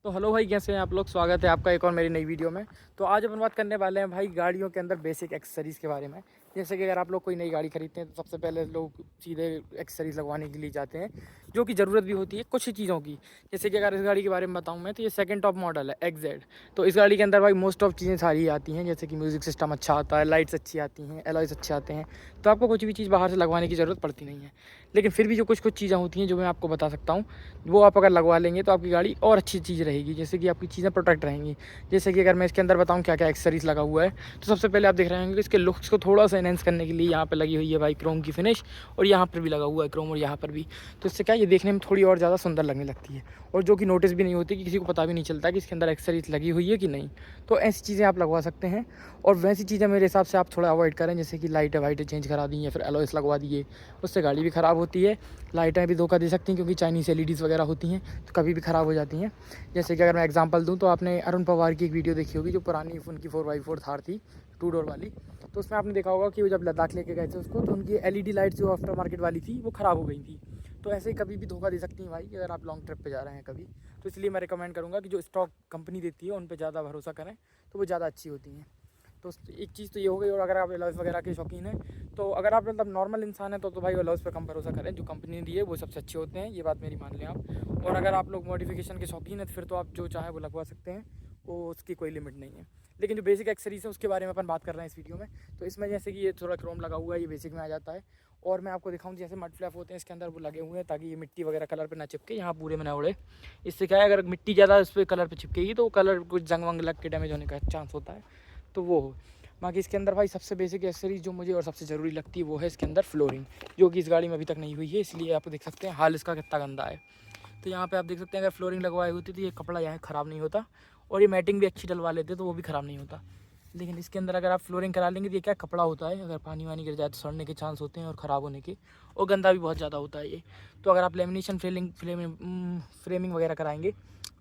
तो हेलो भाई, कैसे हैं आप लोग। स्वागत है आपका एक और मेरी नई वीडियो में। तो आज अपन बात करने वाले हैं भाई गाड़ियों के अंदर बेसिक एक्सेसरीज़ के बारे में। जैसे कि अगर आप लोग कोई नई गाड़ी खरीदते हैं तो सबसे पहले लोग सीधे एक्सेसरीज़ लगवाने के लिए जाते हैं, जो कि ज़रूरत भी होती है कुछ ही चीज़ों की। जैसे कि अगर इस गाड़ी के बारे में बताऊँ मैं, तो ये सेकंड टॉप मॉडल है XZ। तो इस गाड़ी के अंदर भाई मोस्ट ऑफ चीज़ें सारी आती हैं, जैसे कि म्यूज़िक सिस्टम अच्छा आता है, लाइट्स अच्छी आती हैं, एलॉयज़ अच्छे आते हैं। तो आपको कुछ भी चीज़ बाहर से लगवाने की ज़रूरत पड़ती नहीं है। लेकिन फिर भी जो कुछ चीज़ें होती हैं जो मैं आपको बता सकता हूँ, वो आप अगर लगवा लेंगे तो आपकी गाड़ी और अच्छी चीज़ रहेगी। जैसे कि आपकी चीज़ें प्रोटेक्ट रहेंगी। जैसे कि अगर मैं इसके अंदर बताऊँ क्या क्या एक्सेसरीज़ लगा हुआ है, तो सबसे पहले आप देख रहे होंगे कि इसके लुक्स को थोड़ा सा एनहेंस करने के लिए यहाँ पे लगी हुई है भाई क्रोम की फिनिश, और यहाँ पर भी लगा हुआ है क्रोम, और यहाँ पर भी। तो इससे क्या है, ये देखने में थोड़ी और ज़्यादा सुंदर लगने लगती है, और जो कि नोटिस भी नहीं होती, कि किसी को पता भी नहीं चलता कि इसके अंदर एक्सेसरीज लगी हुई है कि नहीं। तो ऐसी चीज़ें आप लगवा सकते हैं। और वैसी चीज़ें मेरे हिसाब से आप थोड़ा अवॉइड करें, जैसे कि लाइटें वाइटें चेंज करा दी या फिर एलॉयस लगवा दिए, उससे गाड़ी भी ख़राब होती है। लाइटें भी धोखा दे सकती हैं, क्योंकि चाइनीज़ एलईडीज़ वगैरह होती हैं, तो कभी भी ख़राब हो जाती हैं। जैसे कि अगर मैं एग्जांपल दूं, तो आपने अरुण पवार की एक वीडियो देखी होगी, जो पुरानी उनकी 4x4 थार थी, 2 डोर वाली। तो उसमें आपने देखा होगा कि वो जब लद्दाख लेके गए थे उसको, तो उनकी एलईडी लाइट्स जो आफ्टर मार्केट वाली थी वो ख़राब हो गई थी। तो ऐसे ही कभी भी धोखा दे सकती हैं भाई, अगर आप लॉन्ग ट्रिप पे जा रहे हैं कभी। तो इसलिए मैं रिकमेंड करूँगा कि जो स्टॉक कंपनी देती है उन पर ज़्यादा भरोसा करें, तो वो ज़्यादा अच्छी होती हैं। तो एक चीज़ तो ये हो गई। और अगर आप एलॉयज़ वगैरह के शौकीन हैं, तो अगर आप मतलब नॉर्मल इंसान है तो भाई एलॉयज़ पे कम भरोसा करें। जो कंपनी ने दी है वो सबसे अच्छे होते हैं, ये बात मेरी मान लें आप। और अगर आप लोग मॉडिफिकेशन के शौकीन हैं, तो फिर तो आप जो चाहें वो लगवा सकते हैं, वो उसकी कोई लिमिट नहीं है। लेकिन जो बेसिक एक्सेसरीज है उसके बारे में अपन बात कर रहे हैं इस वीडियो में। तो इसमें जैसे कि ये थोड़ा क्रोम लगा हुआ है, ये बेसिक में आ जाता है। और मैं आपको दिखाऊं, जैसे मड फ्लैप होते हैं इसके अंदर, वो लगे हुए हैं ताकि ये मिट्टी वगैरह कलर पे ना चिपके, यहाँ पूरे में ना उड़े। इससे क्या है, अगर मिट्टी ज़्यादा इस पर कलर पे चिपकेगी तो कलर कुछ जंग वंग लग के डैमेज होने का चांस होता है, तो वो हो। बाकी इसके अंदर भाई सबसे बेसिक एक्सेसरीज जो मुझे और सबसे ज़रूरी लगती है, वो है इसके अंदर फ्लोरिंग, जो कि इस गाड़ी में अभी तक नहीं हुई है। इसलिए आप देख सकते हैं हाल इसका कितना गंदा है। तो यहाँ पे आप देख सकते हैं, अगर फ्लोरिंग लगवाई होती तो ये कपड़ा यहाँ ख़राब नहीं होता, और ये मैटिंग भी अच्छी डलवा लेते तो वो भी ख़राब नहीं होता। लेकिन इसके अंदर अगर आप फ्लोरिंग करा लेंगे, तो ये क्या कपड़ा होता है, अगर पानी वानी गिर जाए तो सड़ने के चांस होते हैं और ख़राब होने के, और गंदा भी बहुत ज़्यादा होता है ये। तो अगर आप लेमिनेशन फ्रेमिंग वगैरह कराएंगे,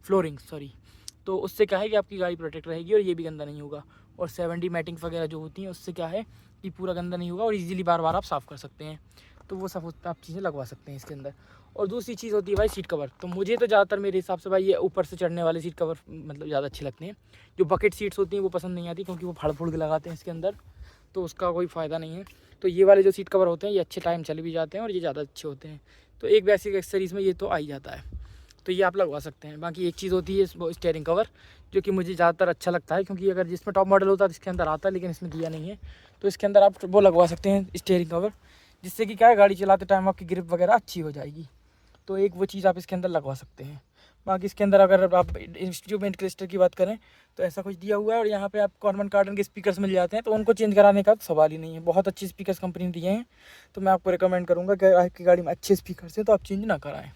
फ्लोरिंग सॉरी, तो उससे क्या है कि आपकी गाड़ी प्रोटेक्ट रहेगी और ये भी गंदा नहीं होगा। और 7D मैटिंग्स वगैरह जो होती हैं, उससे क्या है कि पूरा गंदा नहीं होगा, और इजीली बार बार आप साफ़ कर सकते हैं। तो वो सब आप चीज़ें लगवा सकते हैं इसके अंदर। और दूसरी चीज़ होती है भाई सीट कवर। तो मुझे तो ज़्यादातर मेरे हिसाब से भाई ये ऊपर से चढ़ने वाले सीट कवर मतलब ज़्यादा अच्छे लगते हैं। जो बकेट सीट्स होती हैं वो पसंद नहीं आती, क्योंकि वो फड़ फुड़ के लगाते हैं इसके अंदर, तो उसका कोई फ़ायदा नहीं है। तो ये वाले जो सीट कवर होते हैं, ये अच्छे टाइम चले भी जाते हैं और ये ज़्यादा अच्छे होते हैं। तो एक बेसिक एक्सेसरीज़ में ये तो आ ही जाता है, तो ये आप लगवा सकते हैं। बाकी एक चीज़ होती है वो स्टीयरिंग कवर, जो कि मुझे ज़्यादातर अच्छा लगता है, क्योंकि अगर जिसमें टॉप मॉडल होता है तो इसके अंदर आता है, लेकिन इसमें दिया नहीं है। तो इसके अंदर आप वो लगवा सकते हैं स्टीयरिंग कवर, जिससे कि क्या है, गाड़ी चलाते टाइम आपकी ग्रिप वगैरह अच्छी हो जाएगी। तो एक वो चीज़ आप इसके अंदर लगवा सकते हैं। बाकी इसके अंदर अगर आप इंस्ट्रूमेंट क्लस्टर की बात करें, तो ऐसा कुछ दिया हुआ है, और यहाँ पे आप कॉर्बन कार्डन के स्पीकर्स मिल जाते हैं, तो उनको चेंज कराने का तो सवाल ही नहीं है। बहुत अच्छे स्पीकर्स कंपनी ने दिए हैं, तो मैं आपको रिकमेंड करूँगा कि आपकी गाड़ी में अच्छे स्पीकर्स हैं तो आप चेंज ना कराएं।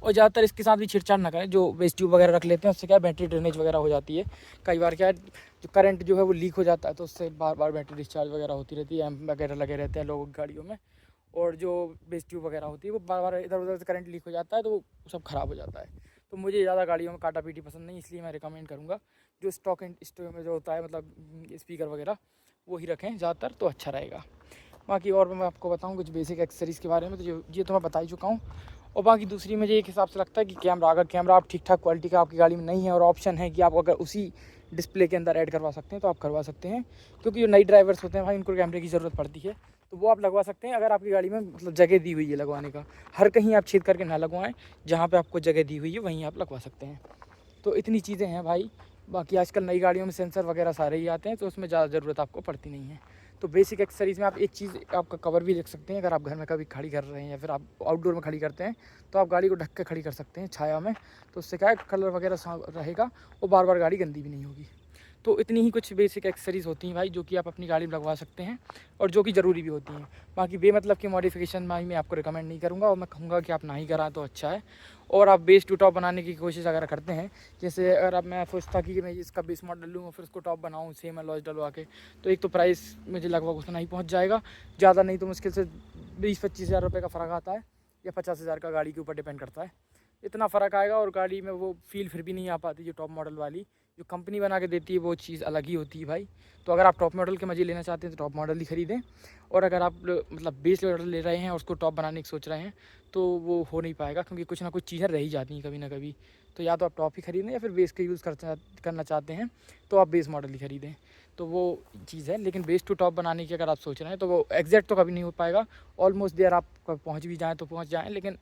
और ज़्यादातर इसके साथ भी छेड़छाड़ ना करें। जो वेस्ट ट्यूब वगैरह रख लेते हैं, उससे क्या है, बैटरी ड्रेनेज वगैरह हो जाती है। कई बार क्या है, जो करंट जो है वो लीक हो जाता है, तो उससे बार बार बैटरी डिस्चार्ज वगैरह होती रहती है, एम्प वगैरह लगे रहते हैं लोगों की गाड़ियों में। और जो वेस्ट ट्यूब वगैरह होती है, वो बार बार इधर उधर से करंट लीक हो जाता है, तो वो सब ख़राब हो जाता है। तो मुझे ज़्यादा गाड़ियों में काटा पीटी पसंद नहीं, इसलिए मैं रिकमेंड करूँगा जो स्टॉक एंड स्टोर में जो होता है, मतलब स्पीकर वगैरह, वो ही रखें ज़्यादातर, तो अच्छा रहेगा। बाकी और मैं आपको बताऊँ कुछ बेसिक एक्सेसरीज़ के बारे में, तो ये तो मैं बता ही चुका हूँ। और बाकी दूसरी मुझे एक हिसाब से लगता है कि कैमरा, अगर कैमरा आप ठीक ठाक क्वालिटी का आपकी गाड़ी में नहीं है, और ऑप्शन है कि आप अगर उसी डिस्प्ले के अंदर ऐड करवा सकते हैं, तो आप करवा सकते हैं। क्योंकि जो नई ड्राइवर्स होते हैं भाई, उनको कैमरे की ज़रूरत पड़ती है, तो वो आप लगवा सकते हैं, अगर आपकी गाड़ी में मतलब जगह दी हुई है लगवाने का। हर कहीं आप छेद करके ना लगवाएं, जहाँ पे आपको जगह दी हुई है वहीं आप लगवा सकते हैं। तो इतनी चीज़ें हैं भाई। बाकी आजकल नई गाड़ियों में सेंसर वगैरह सारे ही आते हैं, तो उसमें ज़्यादा ज़रूरत आपको पड़ती नहीं है। तो बेसिक एक्सेसरीज़ में आप एक चीज़ आपका कवर भी देख सकते हैं। अगर आप घर में कभी खड़ी कर रहे हैं, या फिर आप आउटडोर में खड़ी करते हैं, तो आप गाड़ी को ढक के खड़ी कर सकते हैं छाया में। तो उससे क्या है, कलर वगैरह साफ रहेगा, और बार बार गाड़ी गंदी भी नहीं होगी। तो इतनी ही कुछ बेसिक एक्सेसरीज़ होती हैं भाई, जो कि आप अपनी गाड़ी में लगवा सकते हैं, और जो कि ज़रूरी भी होती हैं। बाकी बेमतलब की मॉडिफिकेशन भाई मैं आपको रिकमेंड नहीं करूँगा, और मैं कहूँगा कि आप ना ही कराएं तो अच्छा है। और आप बेस टू टॉप बनाने की कोशिश अगर करते हैं, जैसे अगर अब मैं सोचता कि मैं इसका बेस मॉडल लूँ और फिर उसको टॉप बनाऊँ सेम अलॉय डलवा के, तो एक तो प्राइस मुझे लगभग उतना ही पहुँच जाएगा। ज़्यादा नहीं तो मुश्किल से 20-25 हज़ार रुपये का फ़र्क आता है, या 50 हज़ार का, गाड़ी के ऊपर डिपेंड करता है। इतना फ़र्क आएगा, और गाड़ी में वो फील फिर भी नहीं आ पाती जो टॉप मॉडल वाली जो कंपनी बना के देती है, वो चीज़ अलग ही होती है भाई। तो अगर आप टॉप मॉडल के मज़े लेना चाहते हैं तो टॉप मॉडल ही खरीदें। और अगर आप मतलब बेस मॉडल ले रहे हैं और उसको टॉप बनाने की सोच रहे हैं, तो वो हो नहीं पाएगा, क्योंकि कुछ ना कुछ चीज़ें रह ही जाती हैं कभी ना कभी। तो या तो आप टॉप ही खरीदें या फिर बेस का यूज़ करना चाहते हैं तो आप बेस मॉडल ही खरीदें। तो वो चीज़ है। लेकिन बेस टू टॉप बनाने की अगर आप सोच रहे हैं तो वो एग्जैक्ट तो कभी नहीं हो पाएगा। ऑलमोस्ट देयर आप पहुँच भी जाएँ तो पहुँच जाएँ, लेकिन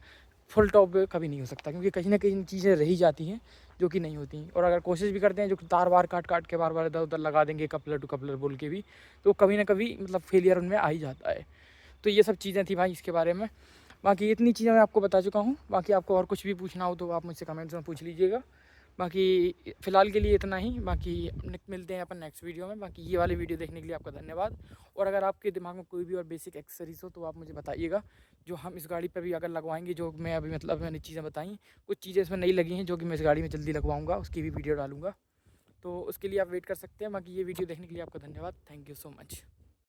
फुल टॉप कभी नहीं हो सकता, क्योंकि कहीं ना कहीं चीज़ें रही जाती हैं जो कि नहीं होती। और अगर कोशिश भी करते हैं जो तार वार काट के बार इधर उधर लगा देंगे कपलर टू कपलर बोल के भी, तो कभी ना कभी मतलब फेलियर उनमें आ ही जाता है। तो ये सब चीज़ें थी भाई इसके बारे में। बाकी इतनी चीज़ें मैं आपको बता चुका हूँ। बाकी आपको और कुछ भी पूछना हो तो आप मुझसे कमेंट्स में पूछ लीजिएगा। बाकी फ़िलहाल के लिए इतना ही। बाकी मिलते हैं अपन नेक्स्ट वीडियो में। बाकी ये वाली वीडियो देखने के लिए आपका धन्यवाद। और अगर आपके दिमाग में कोई भी और बेसिक एक्सेसरीज हो तो आप मुझे बताइएगा, जो हम इस गाड़ी पे भी अगर लगवाएंगे, जो मैं अभी मतलब मैंने चीज़ें बताई, कुछ चीज़ें इसमें नई लगी हैं जो कि मैं इस गाड़ी में जल्दी लगवाऊँगा, उसकी भी वीडियो डालूँगा। तो उसके लिए आप वेट कर सकते हैं। बाकी ये वीडियो देखने के लिए आपका धन्यवाद। Thank you so much.